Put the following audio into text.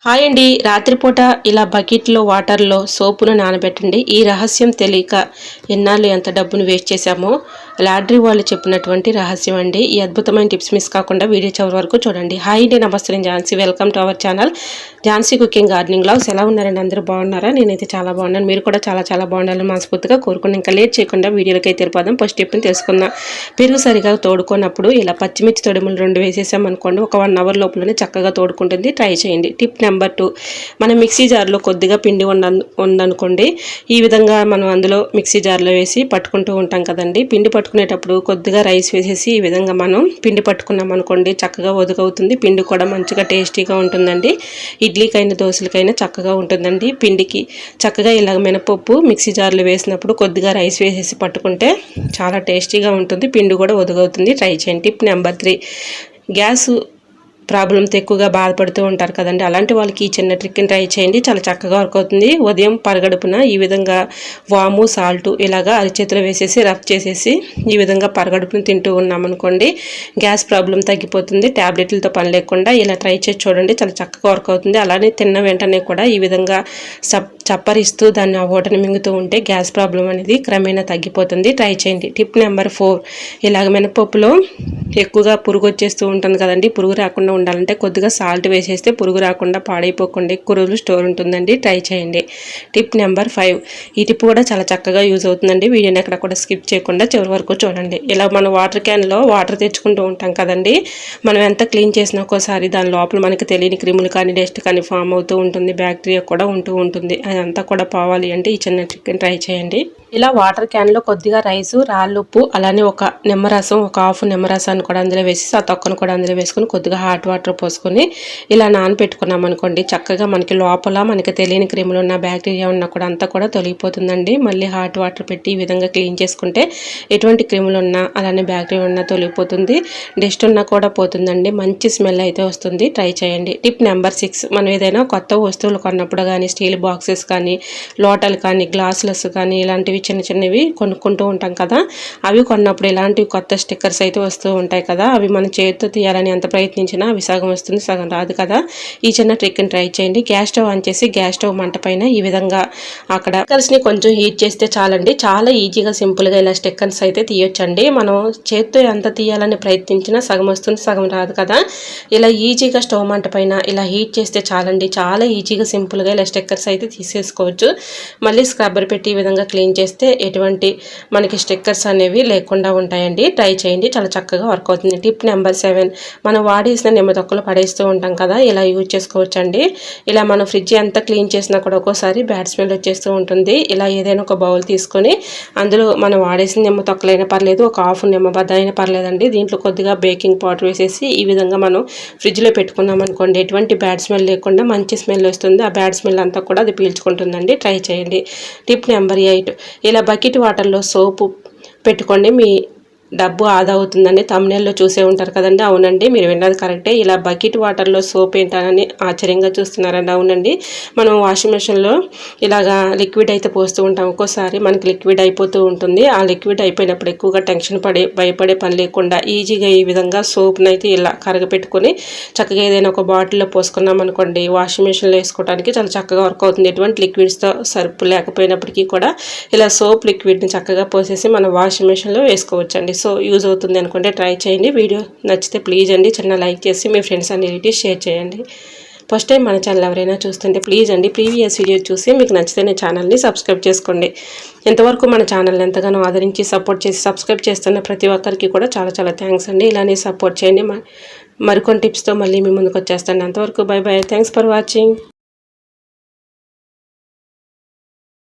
Hi అండి. రాత్రిపూట ఇలా బకెట్లో వాటర్లో సోపును నానబెట్టండి. ఈ రహస్యం తెలియక ఎన్నాళ్ళు ఎంత డబ్బును వేస్ట్ చేశామో లాండ్రీ వాళ్ళు చెప్పినటువంటి రహస్యం అండి. ఈ అద్భుతమైన టిప్స్ మిస్ కాకుండా వీడియో చివరి వరకు చూడండి. హాయ్ అండి, నమస్తే. నేను Jhansi. Welcome to our channel Jhansi cooking gardening vlogs. ఎలా ఉన్నారండి? అందరూ బాగున్నారా? నేనైతే చాలా బాగున్నాను. మీరు కూడా చాలా బాగుండాలని మనస్ఫూర్తిగా కోరుకుని ఇంకా లేట్ చేయకుండా వీడియోలకి అయితే వెళ్ళిపోదాం. ఫస్ట్ టిప్ని తెలుసుకుందాం. పెరుగు సరిగా తోడుకున్నప్పుడు ఇలా పచ్చిమిర్చి తొడిములు 2 వేసేసామనుకోండి, ఒక 1 అవర్ లోపలనే చక్కగా తోడుకుంటుంది. ట్రై చేయండి. టిప్ నెంబర్ 2, మనం మిక్సీ జార్లో కొద్దిగా పిండి ఉందనుకోండి, ఈ విధంగా మనం అందులో మిక్సీ జార్లో వేసి పట్టుకుంటూ ఉంటాం కదండి. పిండి పట్టుకునేటప్పుడు కొద్దిగా రైస్ వేసేసి ఈ విధంగా మనం పిండి పట్టుకున్నాం అనుకోండి, చక్కగా ఒదుగవుతుంది. పిండి కూడా మంచిగా టేస్టీగా ఉంటుందండి. ఇడ్లీకైనా దోశలకైనా చక్కగా ఉంటుందండి. పిండికి చక్కగా ఇలాగ మినపప్పు మిక్సీ జార్లో వేసినప్పుడు కొద్దిగా రైస్ వేసేసి పట్టుకుంటే చాలా టేస్టీగా ఉంటుంది. పిండి కూడా ఒదుగవుతుంది. ట్రై చేయండి. టిప్ నెంబర్ 3, గ్యాస్ ప్రాబ్లంతో ఎక్కువగా బాధపడుతూ ఉంటారు కదండి. అలాంటి వాళ్ళకి ఈ చిన్న ట్రిక్ని ట్రై చేయండి. చాలా చక్కగా వర్క్ అవుతుంది. ఉదయం పరగడుపున ఈ విధంగా వాము, సాల్ట్ ఇలాగా అరిచేతిలో వేసేసి రఫ్ చేసేసి ఈ విధంగా పరగడుపున తింటూ ఉన్నామనుకోండి, గ్యాస్ ప్రాబ్లం తగ్గిపోతుంది. ట్యాబ్లెట్లతో పని లేకుండా ఇలా ట్రై చేసి చూడండి. చాలా చక్కగా వర్క్ అవుతుంది. అలానే తిన్న వెంటనే కూడా ఈ విధంగా చప్పరిస్తూ దాన్ని ఆ ఓటని మింగుతూ ఉంటే గ్యాస్ ప్రాబ్లం అనేది క్రమేణా తగ్గిపోతుంది. ట్రై చేయండి. టిప్ నెంబర్ 4, ఇలాగ మినపప్పులో ఎక్కువగా పురుగు వచ్చేస్తూ ఉంటుంది కదండి. పురుగు రాకుండా ఉండాలంటే కొద్దిగా సాల్ట్ వేసేస్తే పురుగు రాకుండా పాడైపోకుండా ఎక్కువ రోజులు స్టోర్ ఉంటుందండి. ట్రై చేయండి. టిప్ నెంబర్ 5, ఈ టిప్ కూడా చాలా చక్కగా యూజ్ అవుతుందండి. వీడియోని ఎక్కడ కూడా స్కిప్ చేయకుండా చివరి వరకు చూడండి. ఇలా మనం వాటర్ క్యాన్లో వాటర్ తెచ్చుకుంటూ ఉంటాం కదండి. మనం ఎంత క్లీన్ చేసినా ఒక్కోసారి దాని లోపల మనకి తెలియని క్రిములు కానీ డస్ట్ కానీ ఫామ్ అవుతూ ఉంటుంది. బ్యాక్టీరియా కూడా ఉంటూ ఉంటుంది. అదంతా కూడా పోవాలి అంటే ఈ చిన్న ట్రిక్ని ట్రై చేయండి. ఇలా వాటర్ క్యాన్లో కొద్దిగా రైసు, రాళ్ళుప్పు, అలానే ఒక నిమ్మరసం, ఒక హాఫ్ నిమ్మరసాన్ని కూడా అందులో వేసి ఆ తొక్కను కూడా అందులో వేసుకుని కొద్దిగా హాట్ వాటర్ పోసుకొని ఇలా నానబెట్టుకున్నాం అనుకోండి, చక్కగా మనకి లోపల మనకి తెలియని క్రిములు ఉన్న బ్యాక్టీరియా ఉన్నా కూడా అంతా కూడా తొలగిపోతుందండి. మళ్ళీ హాట్ వాటర్ పెట్టి ఈ విధంగా క్లీన్ చేసుకుంటే ఎటువంటి క్రిములు ఉన్నా అలానే బ్యాక్టీరియా ఉన్నా తొలగిపోతుంది. డస్ట్ ఉన్నా కూడా పోతుందండి. మంచి స్మెల్ అయితే వస్తుంది. ట్రై చేయండి. టిప్ నెంబర్ 6, మనం ఏదైనా కొత్త వస్తువులు కొన్నప్పుడు కానీ స్టీల్ బాక్సెస్ కానీ లోటాలు కానీ గ్లాసులెస్ కానీ ఇలాంటివి చిన్నవి కొనుక్కుంటూ ఉంటాం కదా. అవి కొన్నప్పుడు ఇలాంటివి కొత్త స్టిక్కర్స్ అయితే వస్తూ ఉంటాయి కదా. అవి మన చేతితో తీయాలని ఎంత ప్రయత్నించినా అవి సగం వస్తుంది, సగం రాదు కదా. ఈ చిన్న ట్రిక్ని ట్రై చేయండి. గ్యాస్ స్టవ్ ఆన్ చేసి గ్యాస్ స్టవ్ మంట పైన ఈ విధంగా అక్కడ స్టిక్కర్స్ని కొంచెం హీట్ చేస్తే చాలండి. చాలా ఈజీగా సింపుల్గా ఇలా స్టిక్కర్స్ అయితే తీయొచ్చండి. మనం చేతితో ఎంత తీయాలని ప్రయత్నించినా సగం వస్తుంది, సగం రాదు కదా. ఇలా ఈజీగా స్టవ్ మంట పైన ఇలా హీట్ చేస్తే చాలండి. చాలా ఈజీగా సింపుల్గా ఇలా స్టిక్కర్స్ అయితే తీసేసుకోవచ్చు. మళ్ళీ స్క్రబ్బర్ పెట్టి ఈ విధంగా క్లీన్ చేస్తే ఎటువంటి మనకి స్టిక్కర్స్ అనేవి లేకుండా ఉంటాయండి. ట్రై చేయండి. చాలా చక్కగా వర్క్ అవుతుంది. టిప్ నెంబర్ 7, మనం వాడేసిన నిమ్మ తొక్కలు పడేస్తూ ఉంటాం కదా. ఇలా యూజ్ చేసుకోవచ్చండి. ఇలా మనం ఫ్రిడ్జ్ ఎంత క్లీన్ చేసినా కూడా ఒక్కోసారి బ్యాడ్ స్మెల్ వచ్చేస్తూ ఉంటుంది. ఇలా ఏదైనా ఒక బౌల్ తీసుకొని అందులో మనం వాడేసిన నిమ్మ తొక్కలైనా పర్లేదు, ఒక హాఫ్ నిమ్మ బద్ద అయినా పర్లేదండి. దీంట్లో కొద్దిగా బేకింగ్ పౌడర్ వేసేసి ఈ విధంగా మనం ఫ్రిడ్జ్లో పెట్టుకున్నాం అనుకోండి, ఎటువంటి బ్యాడ్ స్మెల్ లేకుండా మంచి స్మెల్ వస్తుంది. ఆ బ్యాడ్ స్మెల్ అంతా కూడా అది పీల్చుకుంటుందండి. ట్రై చేయండి. టిప్ నెంబర్ 8, ఇలా బకెట్ వాటర్లో సోపు పెట్టుకోండి. మీ డబ్బు ఆదా అవుతుందని తమ్నేల్లో చూసే ఉంటారు కదండి. అవునండి, మీరు విన్నది కరెక్టే. ఇలా బకెట్ వాటర్లో సోప్ ఏంటని ఆశ్చర్యంగా చూస్తున్నారండి. అవునండి, మనం వాషింగ్ మెషిన్లో ఇలాగా లిక్విడ్ అయితే పోస్తూ ఉంటాం. ఒక్కోసారి మనకి లిక్విడ్ అయిపోతూ ఉంటుంది. ఆ లిక్విడ్ అయిపోయినప్పుడు ఎక్కువగా టెన్షన్ భయపడే పని లేకుండా ఈజీగా ఈ విధంగా సోప్ని అయితే ఇలా కరగపెట్టుకొని చక్కగా ఏదైనా ఒక బాటిల్లో పోసుకున్నాం అనుకోండి, వాషింగ్ మెషిన్లో వేసుకోవడానికి చాలా చక్కగా వర్క్ అవుతుంది. ఎటువంటి లిక్విడ్స్తో సర్పు లేకపోయినప్పటికీ కూడా ఇలా సోప్ లిక్విడ్ని చక్కగా పోసేసి మనం వాషింగ్ మెషిన్లో వేసుకోవచ్చండి. సో యూజ్ అవుతుంది అనుకుంటే ట్రై చేయండి. వీడియో నచ్చితే ప్లీజ్ అండి చిన్న లైక్ చేసి మీ ఫ్రెండ్స్ అండ్ రిలేటివ్స్ షేర్ చేయండి. ఫస్ట్ టైం మన ఛానల్ ఎవరైనా చూస్తుంటే ప్లీజ్ అండి ప్రీవియస్ వీడియో చూసి మీకు నచ్చితేనే ఛానల్ని సబ్స్క్రైబ్ చేసుకోండి. ఇంతవరకు మన ఛానల్ని ఎంతగానో ఆదరించి సపోర్ట్ చేసి సబ్స్క్రైబ్ చేస్తున్న ప్రతి ఒక్కరికి కూడా చాలా థ్యాంక్స్ అండి. ఇలానే సపోర్ట్ చేయండి. మరికొన్ని టిప్స్తో మళ్ళీ మీ ముందుకు వచ్చేస్తాను. అంతవరకు by by. Thanks for watching.